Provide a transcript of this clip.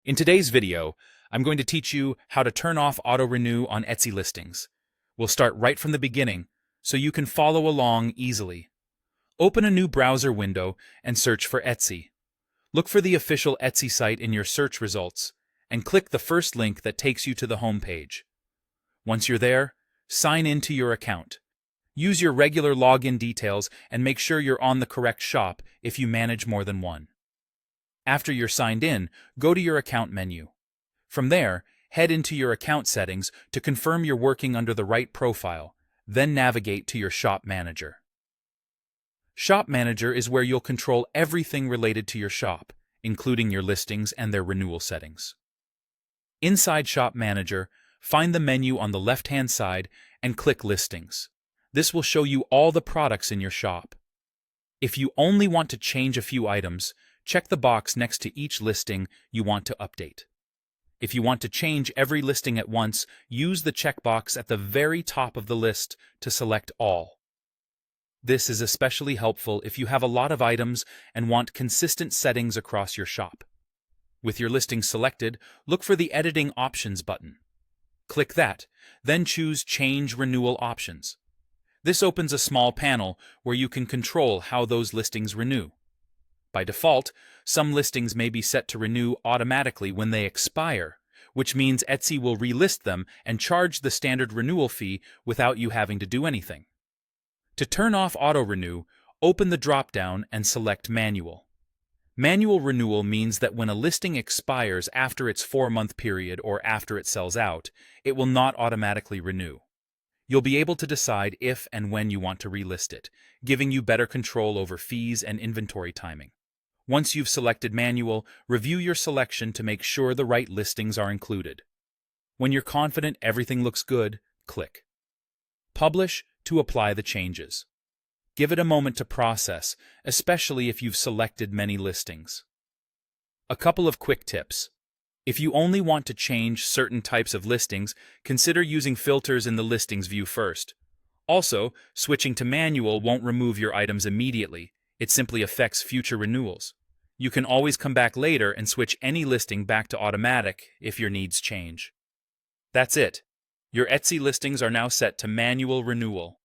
In today's video, I'm going to teach you how to turn off auto-renew on Etsy listings. We'll start right from the beginning, so you can follow along easily. Open a new browser window and search for Etsy. Look for the official Etsy site in your search results, and click the first link that takes you to the home page. Once you're there, sign in to your account. Use your regular login details and make sure you're on the correct shop if you manage more than one. After you're signed in, go to your account menu. From there, head into your account settings to confirm you're working under the right profile, then navigate to your Shop Manager. Shop Manager is where you'll control everything related to your shop, including your listings and their renewal settings. Inside Shop Manager, find the menu on the left-hand side and click Listings. This will show you all the products in your shop. If you only want to change a few items, check the box next to each listing you want to update. If you want to change every listing at once, use the checkbox at the very top of the list to select all. This is especially helpful if you have a lot of items and want consistent settings across your shop. With your listing selected, look for the Editing Options button. Click that, then choose Change Renewal Options. This opens a small panel where you can control how those listings renew. By default, some listings may be set to renew automatically when they expire, which means Etsy will relist them and charge the standard renewal fee without you having to do anything. To turn off auto-renew, open the drop-down and select Manual. Manual renewal means that when a listing expires after its 4-month period or after it sells out, it will not automatically renew. You'll be able to decide if and when you want to relist it, giving you better control over fees and inventory timing. Once you've selected Manual, review your selection to make sure the right listings are included. When you're confident everything looks good, click Publish to apply the changes. Give it a moment to process, especially if you've selected many listings. A couple of quick tips. If you only want to change certain types of listings, consider using filters in the listings view first. Also, switching to Manual won't remove your items immediately. It simply affects future renewals. You can always come back later and switch any listing back to automatic if your needs change. That's it. Your Etsy listings are now set to Manual Renewal.